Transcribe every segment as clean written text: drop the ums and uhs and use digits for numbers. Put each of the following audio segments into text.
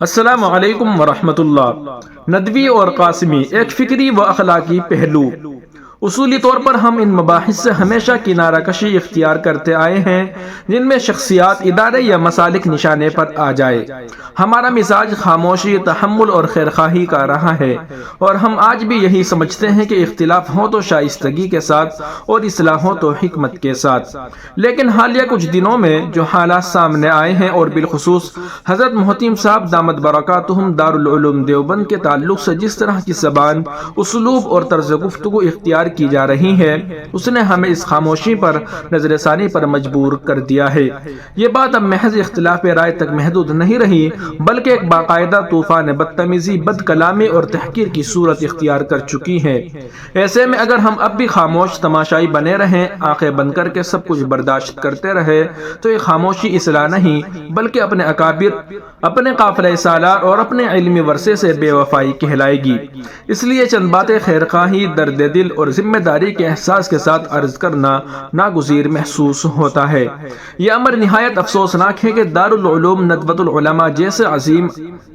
السلام علیکم ورحمۃ اللہ۔ ندوی اور قاسمی، ایک فکری و اخلاقی پہلو۔ اصولی طور پر ہم ان مباحث سے ہمیشہ کنارہ کشی اختیار کرتے آئے ہیں جن میں شخصیات، ادارے یا مسالک نشانے پر آ جائے۔ ہمارا مزاج خاموشی، تحمل اور خیرخواہی کا رہا ہے، اور ہم آج بھی یہی سمجھتے ہیں کہ اختلاف ہو تو شائستگی کے ساتھ اور اصلاح ہو تو حکمت کے ساتھ۔ لیکن حالیہ کچھ دنوں میں جو حالات سامنے آئے ہیں، اور بالخصوص حضرت محتیم صاحب دامت برکاتہم دارالعلوم دیوبند کے تعلق سے جس طرح کی زبان، اسلوب اور طرز گفتگو اختیار کی جا رہی ہے، اس نے ہمیں اس خاموشی پر نظر ثانی پر مجبور کر دیا ہے۔ یہ بات اب محض اختلاف رائے تک محدود نہیں رہی، بلکہ ایک باقاعدہ طوفان بدتمیزی، بد کلامی اور تحقیر کی صورت اختیار کر چکی ہے۔ ایسے میں اگر ہم اب بھی خاموش تماشائی بنے رہیں، آنکھیں بند کر کے سب کچھ برداشت کرتے رہے، تو یہ خاموشی اصلاح نہیں بلکہ اپنے اکابر، اپنے قافلہ سالار اور اپنے علمی ورثے سے بے وفائی کہلائے گی۔ اس لیے چند باتیں خیرخواہی، درد دل اور ذمہ داری کے احساس کے ساتھ عرض کرنا ناگزیر محسوس ہوتا ہے۔ یہ امر نہایت افسوسناک ہے کہ دارالعلوم ندوۃ العلماء جیسے عظیم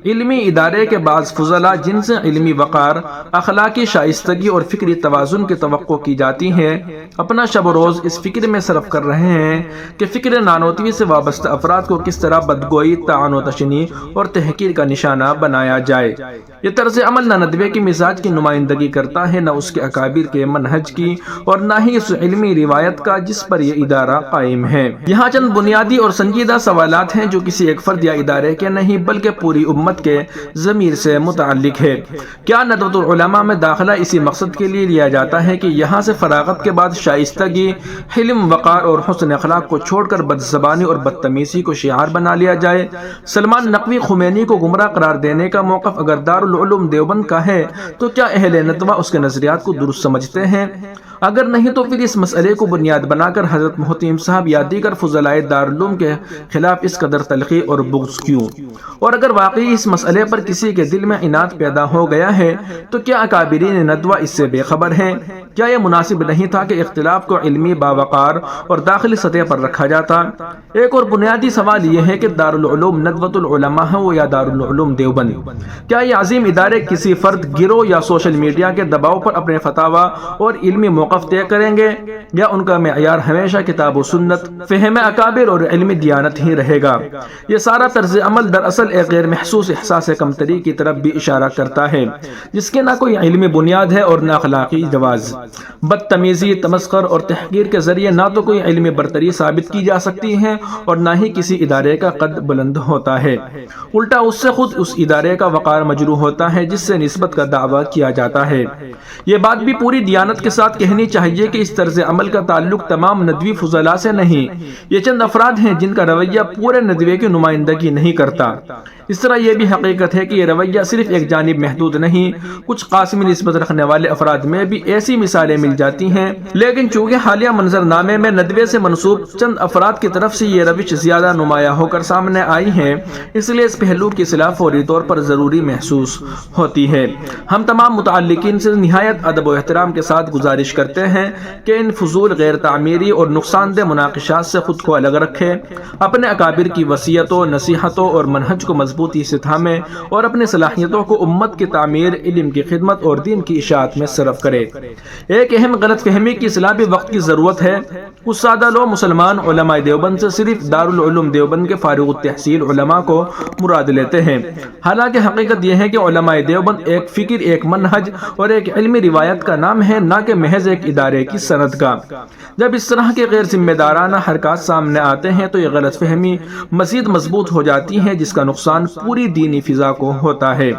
علمی ادارے کے بعض فضلاء، جن سے علمی وقار، اخلاقی شائستگی اور فکری توازن کی توقع کی جاتی ہے، اپنا شب و روز اس فکر میں صرف کر رہے ہیں کہ فکر نانوتوی سے وابستہ افراد کو کس طرح بدگوئی، طعن و تشنیع اور تحقیر کا نشانہ بنایا جائے۔ یہ طرز عمل نہ ندوے کی مزاج کی نمائندگی کرتا ہے، نہ اس کے اکابر کے منہج کی، اور نہ ہی اس علمی روایت کا جس پر یہ ادارہ قائم ہے۔ یہاں چند بنیادی اور سنجیدہ سوالات ہیں جو کسی ایک فرد یا ادارے کے نہیں بلکہ پوری امت کے ضمیر سے متعلق ہے۔ کیا ندوۃ العلماء میں داخلہ اسی مقصد کے لیے لیا جاتا ہے کہ یہاں سے فراغت کے بعد شائستگی، حلم، وقار اور حسن اخلاق کو چھوڑ کر بدزبانی اور بدتمیزی کو شعار بنا لیا جائے؟ سلمان نقوی خمینی کو گمراہ قرار دینے کا موقف اگر دارالعلوم دیوبند کا ہے تو کیا اہل ندوہ اس کے نظریات کو درست سمجھتے ہیں؟ اگر نہیں تو پھر اس مسئلے کو بنیاد بنا کر حضرت محتیم صاحب یا دیگر فضلائے دارالعلوم کے خلاف اس قدر تلخی اور بغض کیوں؟ اور اگر واقعی اس مسئلے پر کسی کے دل میں عناد پیدا ہو گیا ہے تو کیا اکابرین ندوہ اس سے بے خبر ہیں؟ کیا یہ مناسب نہیں تھا کہ اختلاف کو علمی، باوقار اور داخلی سطح پر رکھا جاتا؟ ایک اور بنیادی سوال یہ ہے کہ دارالعلوم ندوۃ العلماء ہو یا دارالعلوم دیوبند، کیا یہ عظیم ادارے کسی فرد، گروہ یا سوشل میڈیا کے دباؤ پر اپنے فتاویٰ اور علمی موقف طے کریں گے، یا ان کا معیار ہمیشہ کتاب و سنت، فہم اکابر اور علمی دیانت ہی رہے گا؟ یہ سارا طرز عمل دراصل ایک غیر محسوس احساس کمتری کی طرف بھی اشارہ کرتا ہے، جس کے نہ کوئی علمی بنیاد ہے اور نہ اخلاقی جواز۔ بدتمیزی، تمسخر اور تحقیر کے ذریعے نہ تو کوئی علمی برتری ثابت کی جا سکتی ہے اور نہ ہی کسی ادارے کا قد بلند ہوتا ہے، الٹا اس سے خود اس ادارے کا وقار مجروح ہوتا ہے جس سے نسبت کا دعویٰ کیا جاتا ہے۔ یہ بات بھی پوری دیانت کے ساتھ کہنی چاہیے کہ اس طرز عمل کا تعلق تمام ندوی فضلاء سے نہیں، یہ چند افراد ہیں جن کا رویہ پورے ندوے کی نمائندگی نہیں کرتا۔ اس طرح یہ بھی حقیقت ہے کہ یہ رویہ صرف ایک جانب محدود نہیں، کچھ قاسمی نسبت رکھنے والے افراد میں بھی ایسی مثالیں مل جاتی ہیں، لیکن چونکہ حالیہ منظرنامے میں ندوے سے منسوب چند افراد کی طرف سے یہ روش زیادہ نمایاں ہو کر سامنے آئی ہے، اس لیے اس پہلو کی اصلاح فوری طور پر ضروری محسوس ہوتی ہے۔ ہم تمام متعلقین سے نہایت ادب و احترام کے ساتھ گزارش کرتے ہیں کہ ان فضول، غیر تعمیری اور نقصان دہ مناقشات سے خود کو الگ رکھے، اپنے اکابر کی وصیتوں، نصیحتوں اور منہج کو مضبوطی سے تھامے اور اپنی صلاحیتوں کو امت کی تعمیر، علم کی خدمت اور دین کی اشاعت میں صرف کرے۔ ایک اہم غلط فہمی کی اصلاح بھی وقت کی ضرورت ہے۔ کچھ سادہ لو مسلمان علماء دیوبند سے صرف دارالعلوم دیوبند کے فارغ التحصیل علماء کو مراد لیتے ہیں، حالانکہ حقیقت یہ ہے کہ علماء دیوبند ایک فکر، ایک منہج اور ایک علمی روایت کا نام ہے، نہ کہ محض ایک ادارے کی سند کا۔ جب اس طرح کے غیر ذمہ دارانہ حرکات سامنے آتے ہیں تو یہ غلط فہمی مزید مضبوط ہو جاتی ہے، جس کا نقصان پوری دینی فضا کو ہوتا ہے۔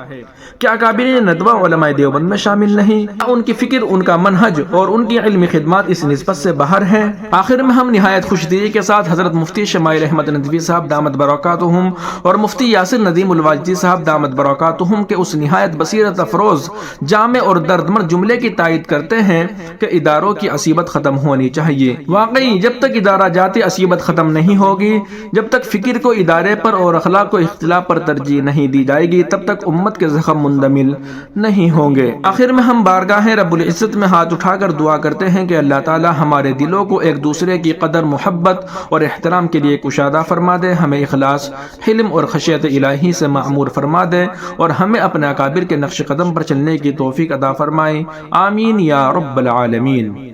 کیا اکابرین ندوہ علماء دیوبند میں شامل نہیں؟ ان کی فکر، ان کا منہج اور ان کی علمی خدمات اس نسبت سے باہر ہیں؟ آخر میں ہم نہایت خوشدلی کے ساتھ حضرت مفتی شمائل احمد ندوی صاحب دامت برکاتہم اور مفتی یاسر ندیم الواجدی صاحب دامت برکاتہم کے اس نہایت بصیرت افروز، جامع اور دردمند جملے کی تائید کرتے ہیں کہ اداروں کی عصیبت ختم ہونی چاہیے۔ واقعی جب تک ادارہ جاتی عصیبت ختم نہیں ہوگی، جب تک فکر کو ادارے پر اور اخلاق کو اختلاف پر پر ترجیح نہیں دی جائے گی تب تک امت کے زخم مندمل نہیں ہوں گے۔ آخر میں ہم بارگاہ رب العزت میں ہاتھ اٹھا کر دعا کرتے ہیں کہ اللہ تعالی ہمارے دلوں کو ایک دوسرے کی قدر، محبت اور احترام کے لیے کشادہ فرما دے، ہمیں اخلاص، حلم اور خشیت الہی سے معمور فرما دے اور ہمیں اپنے اکابر کے نقش قدم پر چلنے کی توفیق عطا فرمائے۔ آمین یا رب العالمین۔